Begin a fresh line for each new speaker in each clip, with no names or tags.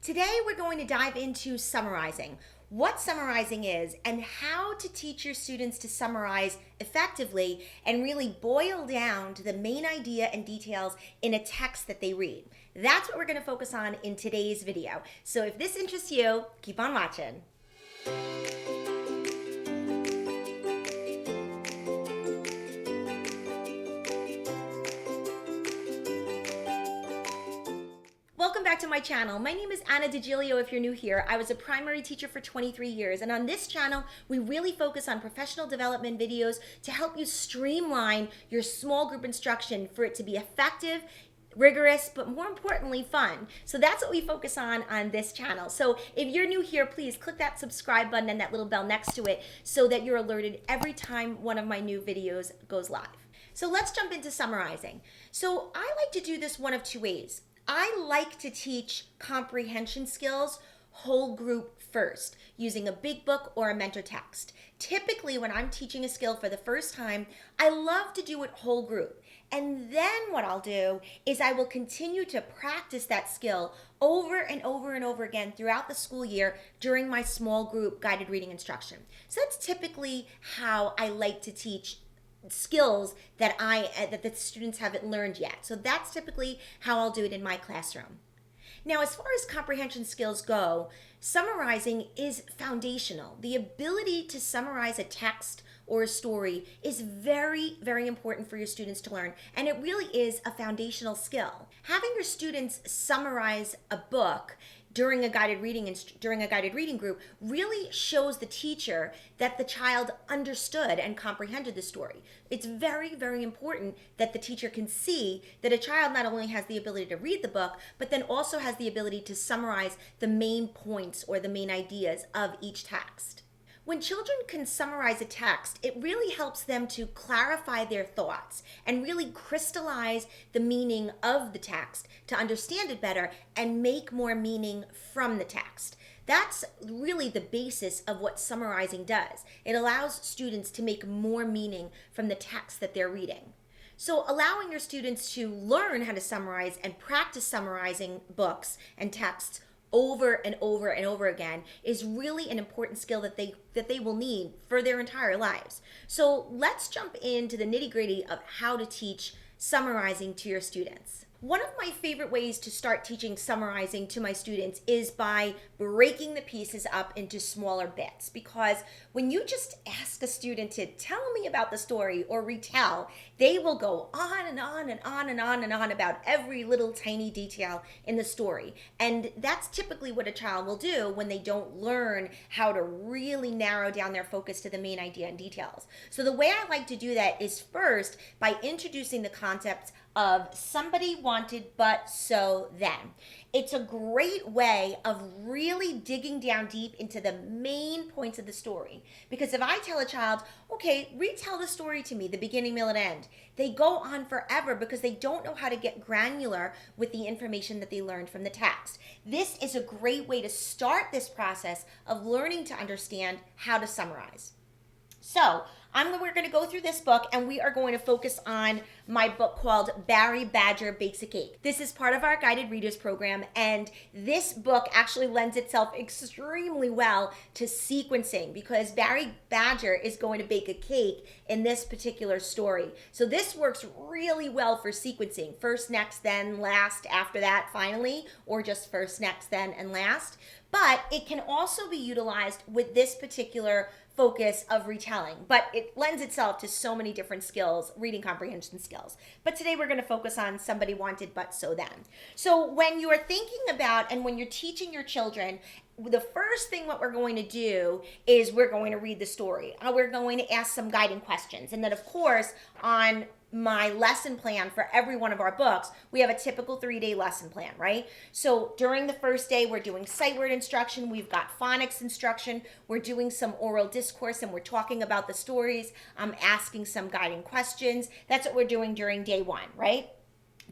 Today we're going to dive into summarizing, what summarizing is, and how to teach your students to summarize effectively and really boil down to the main idea and details in a text that they read. That's what we're going to focus on in today's video. So if this interests you, keep on watching. Welcome back to my channel. My name is DiGilio if you're new here. I was a primary teacher for 23 years, and on this channel, we really focus on professional development videos to help you streamline your small group instruction for it to be effective, rigorous, but more importantly, fun. So that's what we focus on this channel. So if you're new here, please click that subscribe button and that little bell next to it so that you're alerted every time one of my new videos goes live. So let's jump into summarizing. So I like to do this one of two ways. I like to teach comprehension skills whole group first, using a big book or a mentor text. Typically, when I'm teaching a skill for the first time, I love to do it whole group. And then what I'll do is I will continue to practice that skill over and over and over again throughout the school year during my small group guided reading instruction. So that's typically how I like to teach skills that the students haven't learned yet. So that's typically how I'll do it in my classroom. Now, as far as comprehension skills go, summarizing is foundational. The ability to summarize a text or a story is very, very important for your students to learn, and it really is a foundational skill. Having your students summarize a book during a guided reading group really shows the teacher that the child understood and comprehended the story. It's very, very important that the teacher can see that a child not only has the ability to read the book, but then also has the ability to summarize the main points or the main ideas of each text. When children can summarize a text, it really helps them to clarify their thoughts and really crystallize the meaning of the text to understand it better and make more meaning from the text. That's really the basis of what summarizing does. It allows students to make more meaning from the text that they're reading. So allowing your students to learn how to summarize and practice summarizing books and texts over and over and over again is really an important skill that they will need for their entire lives. So let's jump into the nitty-gritty of how to teach summarizing to your students. One of my favorite ways to start teaching summarizing to my students is by breaking the pieces up into smaller bits, because when you just ask a student to tell me about the story or retell, they will go on and on and on and on and on about every little tiny detail in the story. And that's typically what a child will do when they don't learn how to really narrow down their focus to the main idea and details. So the way I like to do that is first by introducing the concepts of somebody wanted but so then. It's a great way of really digging down deep into the main points of the story. Because if I tell a child, okay, retell the story to me, the beginning, middle, and end, they go on forever because they don't know how to get granular with the information that they learned from the text. This is a great way to start this process of learning to understand how to summarize. So we're going to go through this book, and we are going to focus on my book called Barry Badger Bakes a Cake. This is part of our guided readers program, and this book actually lends itself extremely well to sequencing because Barry Badger is going to bake a cake in this particular story. So this works really well for sequencing. First, next, then, last, after that, finally, or just first, next, then, and last. But it can also be utilized with this particular focus of retelling, but it lends itself to so many different skills, reading comprehension skills. But today we're going to focus on somebody wanted but so then. So when you're thinking about and when you're teaching your children, the first thing what we're going to do is we're going to read the story. We're going to ask some guiding questions. And then of course on my lesson plan for every one of our books, we have a typical 3-day lesson plan, right? So during the first day, we're doing sight word instruction, we've got phonics instruction, we're doing some oral discourse, and we're talking about the stories. I'm asking some guiding questions. That's what we're doing during day 1, right?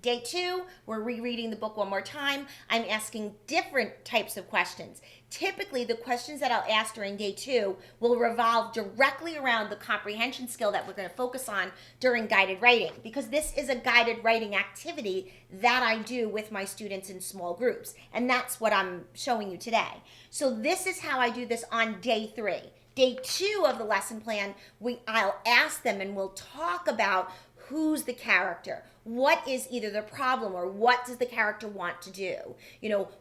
Day 2, we're rereading the book one more time. I'm asking different types of questions. Typically, the questions that I'll ask during day 2 will revolve directly around the comprehension skill that we're going to focus on during guided writing, because this is a guided writing activity that I do with my students in small groups, and that's what I'm showing you today. So this is how I do this on day 3. Day 2 of the lesson plan, I'll ask them and we'll talk about who's the character, what is either the problem or what does the character want to do,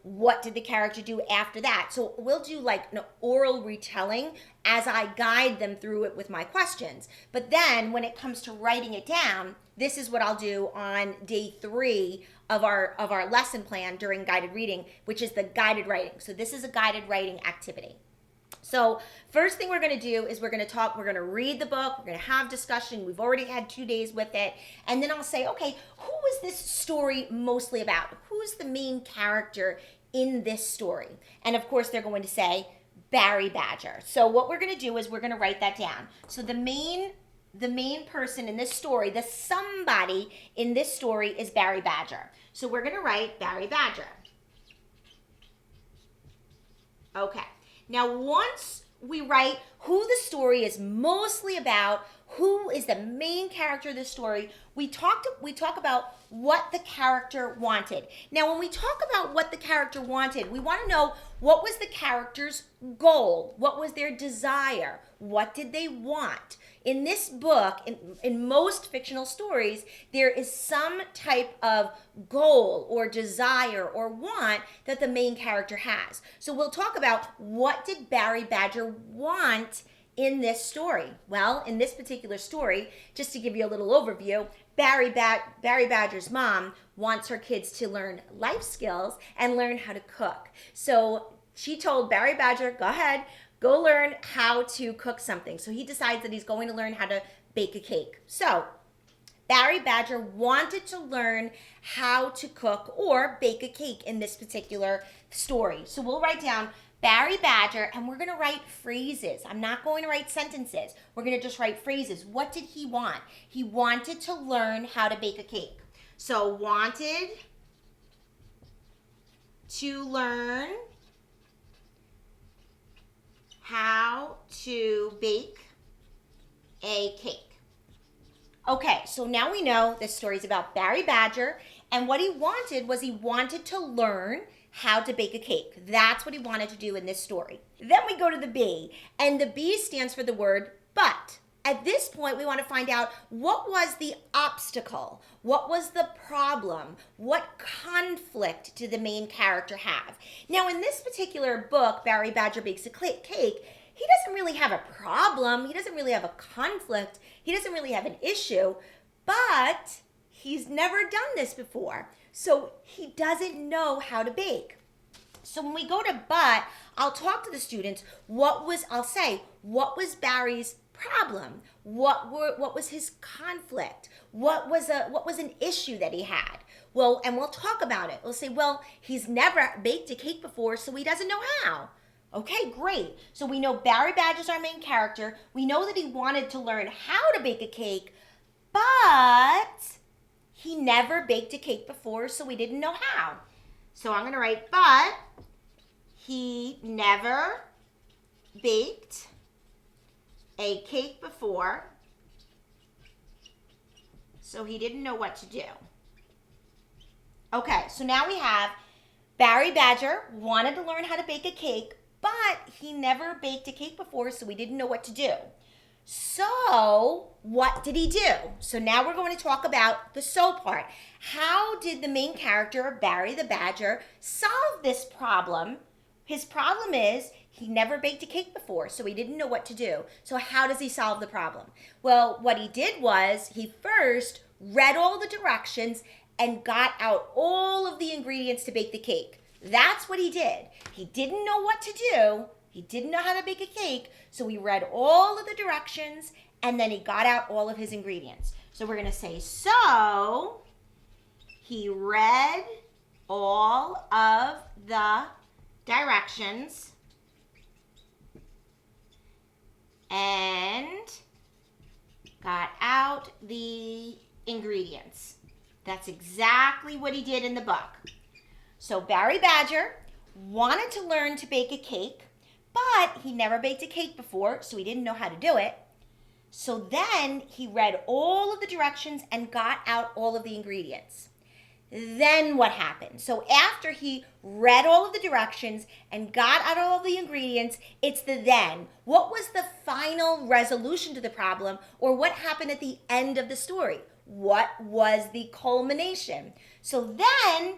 what did the character do after that. So we'll do like an oral retelling as I guide them through it with my questions. But then when it comes to writing it down, this is what I'll do on day 3 of our lesson plan during guided reading, which is the guided writing. So this is a guided writing activity. So first thing we're going to do is we're going to read the book, we're going to have discussion. We've already had 2 days with it. And then I'll say, okay, who is this story mostly about? Who's the main character in this story? And of course, they're going to say Barry Badger. So what we're going to do is we're going to write that down. So the main person in this story, the somebody in this story is Barry Badger. So we're going to write Barry Badger. Okay. Now, once we write who the story is mostly about, who is the main character of the story, we talk about what the character wanted. Now, when we talk about what the character wanted, we want to know what was the character's goal, what was their desire, what did they want. In this book, in most fictional stories, there is some type of goal or desire or want that the main character has. So we'll talk about what did Barry Badger want in this story. Well, in this particular story, just to give you a little overview, Barry Badger's mom wants her kids to learn life skills and learn how to cook. So she told Barry Badger, go ahead, go learn how to cook something. So he decides that he's going to learn how to bake a cake. So Barry Badger wanted to learn how to cook or bake a cake in this particular story. So we'll write down Barry Badger, and we're going to write phrases. I'm not going to write sentences. We're going to just write phrases. What did he want? He wanted to learn how to bake a cake. So wanted to learn how to bake a cake. Okay, so now we know this story is about Barry Badger, and what he wanted was he wanted to learn how to bake a cake. That's what he wanted to do in this story. Then we go to the B, and the B stands for the word but. At this point, we want to find out what was the obstacle, what was the problem, what conflict did the main character have. Now, in this particular book, Barry Badger Bakes a Cake, he doesn't really have a problem, he doesn't really have a conflict, he doesn't really have an issue, but he's never done this before, so he doesn't know how to bake. So when we go to but, I'll talk to the students, I'll say, what was Barry's problem? What was his conflict? What was an issue that he had? Well, and we'll talk about it. We'll say, well, he's never baked a cake before, so he doesn't know how. Okay, great. So we know Barry Badger's our main character. We know that he wanted to learn how to bake a cake, but he never baked a cake before, so we didn't know how. So I'm going to write, but he never baked a cake before, so he didn't know what to do. Okay, so now we have Barry Badger wanted to learn how to bake a cake, but he never baked a cake before, so he didn't know what to do. So what did he do? So now we're going to talk about the so part. How did the main character, Barry the Badger, solve this problem? His problem is he never baked a cake before, so he didn't know what to do. So how does he solve the problem? Well, what he did was he first read all the directions and got out all of the ingredients to bake the cake. That's what he did. He didn't know what to do. He didn't know how to bake a cake, so he read all of the directions and then he got out all of his ingredients. So we're going to say, so he read all of the directions and got out the ingredients. That's exactly what he did in the book. So Barry Badger wanted to learn to bake a cake, but he never baked a cake before, so he didn't know how to do it. So then he read all of the directions and got out all of the ingredients. Then what happened? So after he read all of the directions and got out all of the ingredients, it's the then. What was the final resolution to the problem, or what happened at the end of the story? What was the culmination? So then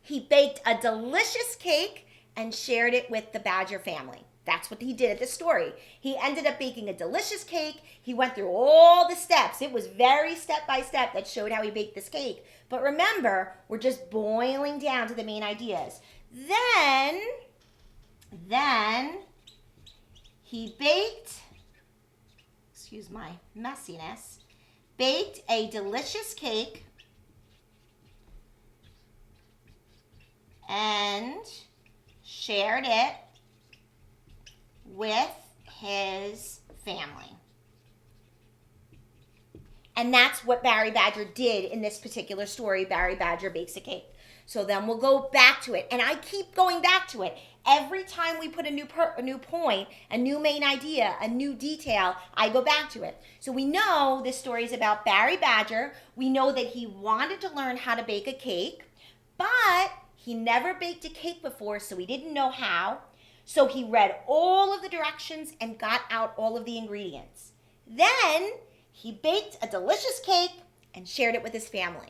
he baked a delicious cake and shared it with the Badger family. That's what he did at the story. He ended up baking a delicious cake. He went through all the steps. It was very step by step that showed how he baked this cake. But remember, we're just boiling down to the main ideas. Then he baked, excuse my messiness, baked a delicious cake and shared it with his family. And that's what Barry Badger did in this particular story. Barry Badger bakes a cake. So then we'll go back to it. And I keep going back to it. Every time we put a new point, a new main idea, a new detail, I go back to it. So we know this story is about Barry Badger. We know that he wanted to learn how to bake a cake, but he never baked a cake before, so he didn't know how. So he read all of the directions and got out all of the ingredients. Then he baked a delicious cake and shared it with his family.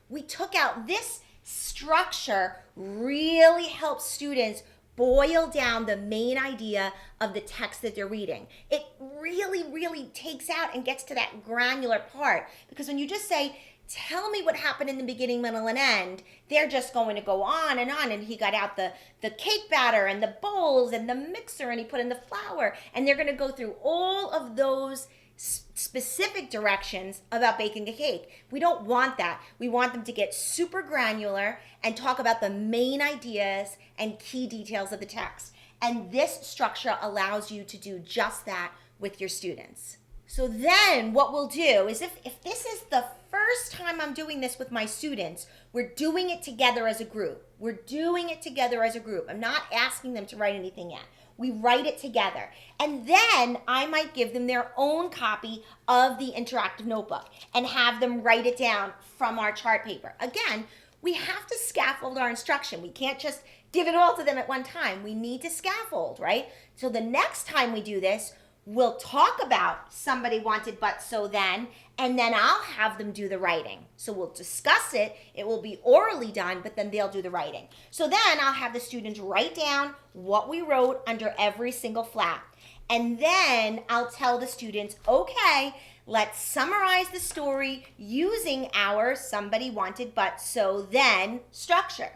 We took out this structure, really helps students boil down the main idea of the text that they're reading. It really takes out and gets to that granular part, because when you just say, tell me what happened in the beginning, middle, and end, they're just going to go on. And he got out the cake batter and the bowls and the mixer, and he put in the flour, and they're going to go through all of those specific directions about baking a cake. We don't want that. We want them to get super granular and talk about the main ideas and key details of the text. And this structure allows you to do just that with your students. So then what we'll do is, if this is the first time I'm doing this with my students, we're doing it together as a group. We're doing it together as a group. I'm not asking them to write anything yet. We write it together. And then I might give them their own copy of the interactive notebook and have them write it down from our chart paper. Again, we have to scaffold our instruction. We can't just give it all to them at one time. We need to scaffold, right? So the next time we do this, we'll talk about somebody wanted but so then, and then I'll have them do the writing. So we'll discuss it. It will be orally done, but then they'll do the writing. So then I'll have the students write down what we wrote under every single flap. And then I'll tell the students, okay, let's summarize the story using our somebody wanted but so then structure.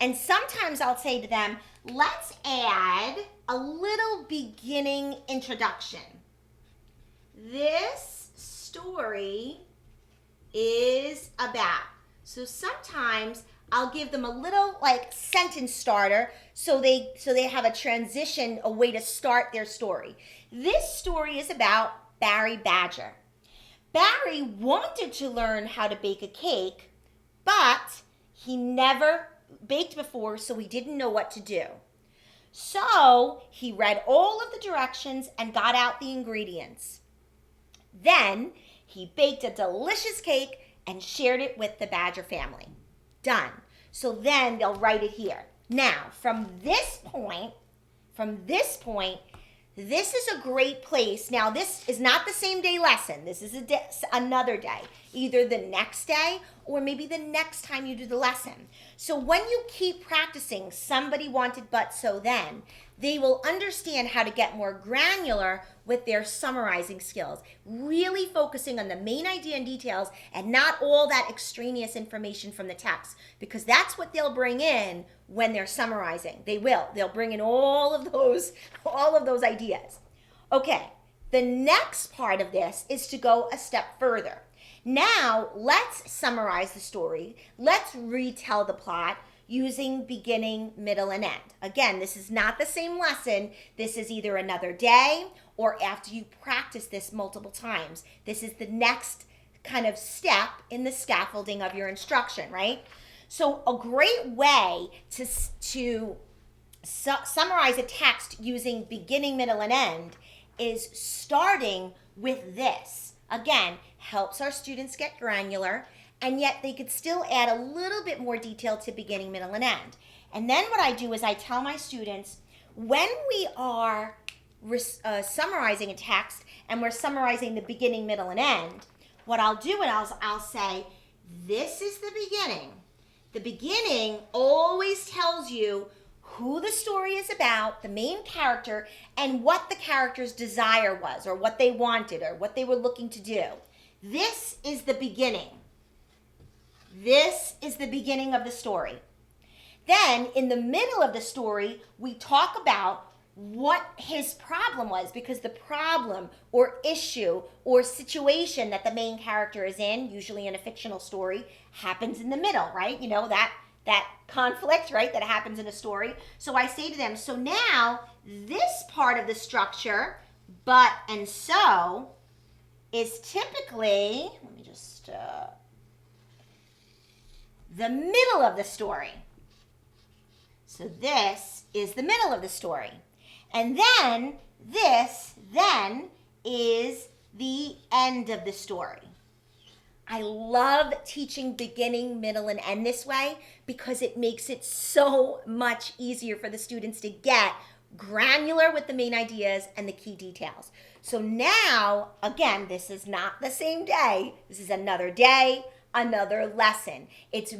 And sometimes I'll say to them, let's add a little beginning introduction. This story is about. So sometimes I'll give them a little like sentence starter so they have a transition, a way to start their story. This story is about Barry Badger. Barry wanted to learn how to bake a cake, but he never baked before, so he didn't know what to do. So he read all of the directions and got out the ingredients. Then he baked a delicious cake and shared it with the Badger family. Done. So then they'll write it here. Now, from this point, this is a great place. Now, this is not the same day lesson. This is another day, either the next day or maybe the next time you do the lesson. So when you keep practicing somebody wanted but so then, they will understand how to get more granular with their summarizing skills, really focusing on the main idea and details and not all that extraneous information from the text, because that's what they'll bring in when they're summarizing. They'll bring in all of those ideas. Okay, the next part of this is to go a step further. Now, let's summarize the story. Let's retell the plot using beginning, middle, and end. Again, this is not the same lesson. This is either another day or after you practice this multiple times. This is the next kind of step in the scaffolding of your instruction, right? So a great way to summarize a text using beginning, middle, and end is starting with this. Again, helps our students get granular, and yet they could still add a little bit more detail to beginning, middle, and end. And then what I do is I tell my students, when we are summarizing a text and we're summarizing the beginning, middle, and end, what I'll do is I'll say, this is the beginning. The beginning always tells you who the story is about, the main character, and what the character's desire was, or what they wanted, or what they were looking to do. This is the beginning. This is the beginning of the story. Then, in the middle of the story, we talk about what his problem was, because the problem or issue or situation that the main character is in, usually in a fictional story, happens in the middle, right? You know, that conflict, right, that happens in a story. So I say to them, so now this part of the structure, but and so, is typically, let me just, the middle of the story. So this is the middle of the story. And then this then is the end of the story. I love teaching beginning, middle, and end this way because it makes it so much easier for the students to get granular with the main ideas and the key details. So now, again, this is not the same day. This is another day, another lesson. It's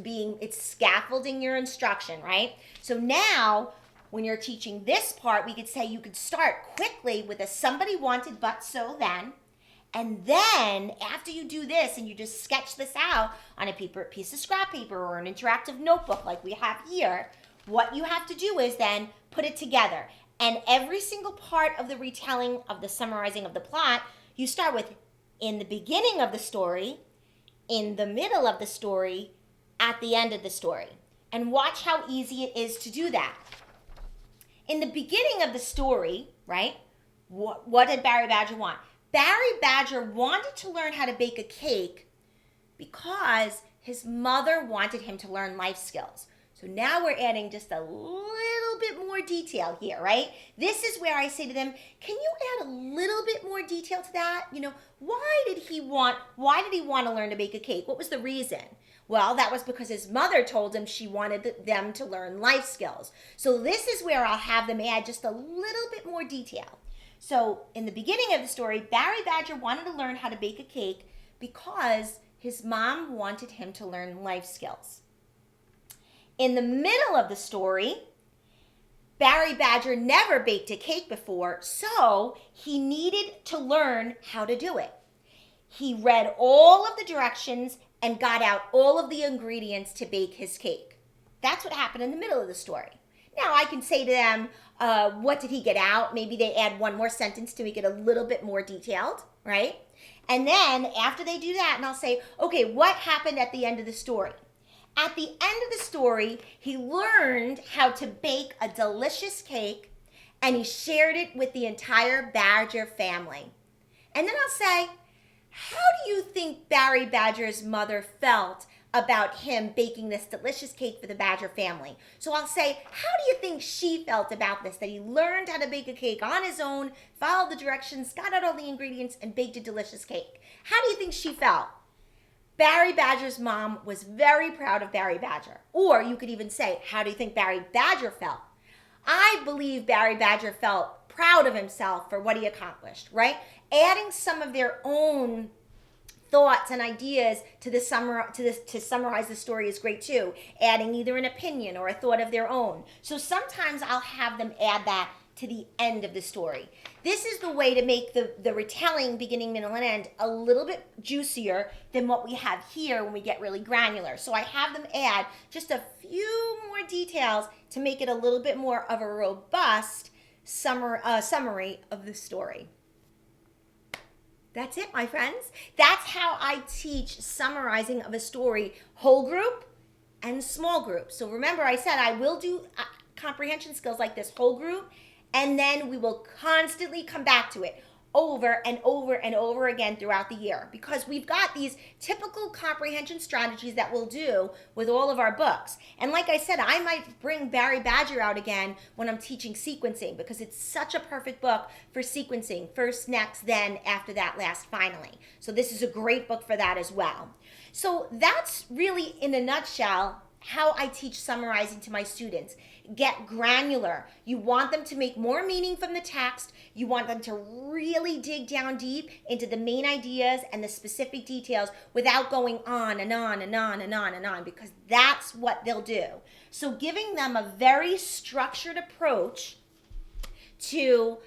scaffolding your instruction, right? So now, when you're teaching this part, we could say you could start quickly with a somebody wanted but so then. And then after you do this and you just sketch this out on a piece of scrap paper or an interactive notebook like we have here, what you have to do is then put it together. And every single part of the retelling of the summarizing of the plot, you start with in the beginning of the story, in the middle of the story, at the end of the story. And watch how easy it is to do that. In the beginning of the story, right, what did Barry Badger want? Barry Badger wanted to learn how to bake a cake because his mother wanted him to learn life skills. So now we're adding just a little bit more detail here, right? This is where I say to them, can you add a little bit more detail to that? You know, why did he want to learn to bake a cake? What was the reason? Well, that was because his mother told him she wanted them to learn life skills. So this is where I'll have them add just a little bit more detail. So in the beginning of the story, Barry Badger wanted to learn how to bake a cake because his mom wanted him to learn life skills. In the middle of the story, Barry Badger never baked a cake before, so he needed to learn how to do it. He read all of the directions and got out all of the ingredients to bake his cake. That's what happened in the middle of the story. Now I can say to them, what did he get out? Maybe they add one more sentence to make it a little bit more detailed, right? And then after they do that, and I'll say, okay, what happened at the end of the story? At the end of the story, he learned how to bake a delicious cake, and he shared it with the entire Badger family. And then I'll say, how do you think Barry Badger's mother felt about him baking this delicious cake for the Badger family? So I'll say, how do you think she felt about this, that he learned how to bake a cake on his own, followed the directions, got out all the ingredients, and baked a delicious cake? How do you think she felt? Barry Badger's mom was very proud of Barry Badger. Or you could even say, how do you think Barry Badger felt? I believe Barry Badger felt proud of himself for what he accomplished, right? Adding some of their own thoughts and ideas to summarize the story is great too. Adding either an opinion or a thought of their own. So sometimes I'll have them add that to the end of the story. This is the way to make the retelling, beginning, middle, and end, a little bit juicier than what we have here when we get really granular. So I have them add just a few more details to make it a little bit more of a robust summary of the story. That's it, my friends. That's how I teach summarizing of a story, whole group and small group. So remember, I said I will do comprehension skills like this, whole group, and then we will constantly come back to it. over and over and over again throughout the year, because we've got these typical comprehension strategies that we'll do with all of our books. And like I said, I might bring Barry Badger out again when I'm teaching sequencing, because it's such a perfect book for sequencing: first, next, then, after that, last, finally. So this is a great book for that as well. So that's really, in a nutshell, how I teach summarizing to my students. Get granular. You want them to make more meaning from the text. You want them to really dig down deep into the main ideas and the specific details without going on and on and on and on and on, because that's what they'll do. So giving them a very structured approach to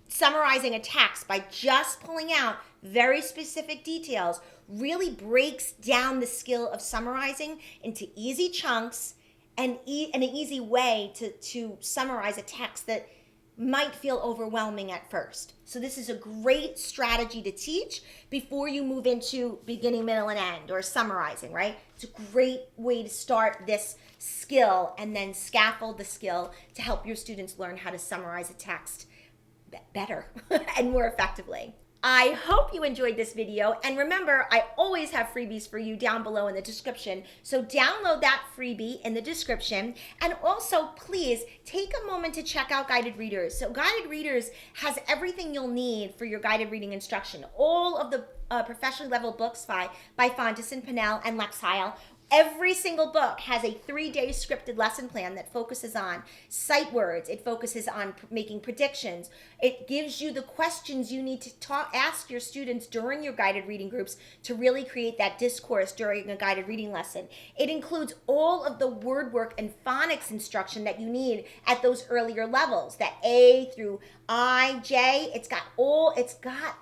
summarizing a text by just pulling out very specific details really breaks down the skill of summarizing into easy chunks and an easy way to summarize a text that might feel overwhelming at first. So this is a great strategy to teach before you move into beginning, middle, and end, or summarizing, right? It's a great way to start this skill and then scaffold the skill to help your students learn how to summarize a text better and more effectively. I hope you enjoyed this video, and remember, I always have freebies for you down below in the description, so download that freebie in the description. And also, please take a moment to check out Guided Readers. So Guided Readers has everything you'll need for your guided reading instruction. All of the professionally level books by Fountas and Pinnell and Lex Heil. Every single book has a 3-day scripted lesson plan that focuses on sight words. It focuses on making predictions. It gives you the questions you need to ask your students during your guided reading groups to really create that discourse during a guided reading lesson. It includes all of the word work and phonics instruction that you need at those earlier levels, that A through I, J. It's got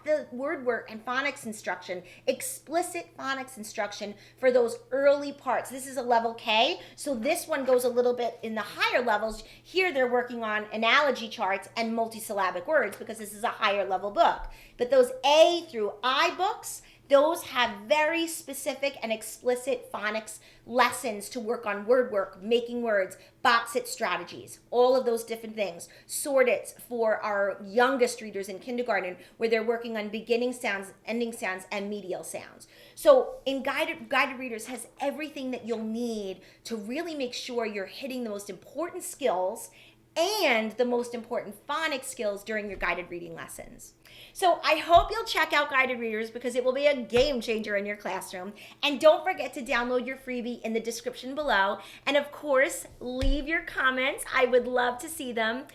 the word work and phonics instruction, explicit phonics instruction for those early parts. This is a level K, so this one goes a little bit in the higher levels. Here they're working on analogy charts and multisyllabic words because this is a higher level book. But those A through I books, those have very specific and explicit phonics lessons to work on word work, making words, box it strategies, all of those different things. Sort it for our youngest readers in kindergarten, where they're working on beginning sounds, ending sounds, and medial sounds. So in Guided Readers has everything that you'll need to really make sure you're hitting the most important skills and the most important phonics skills during your guided reading lessons. So I hope you'll check out Guided Readers, because it will be a game changer in your classroom. And don't forget to download your freebie in the description below. And of course, leave your comments. I would love to see them.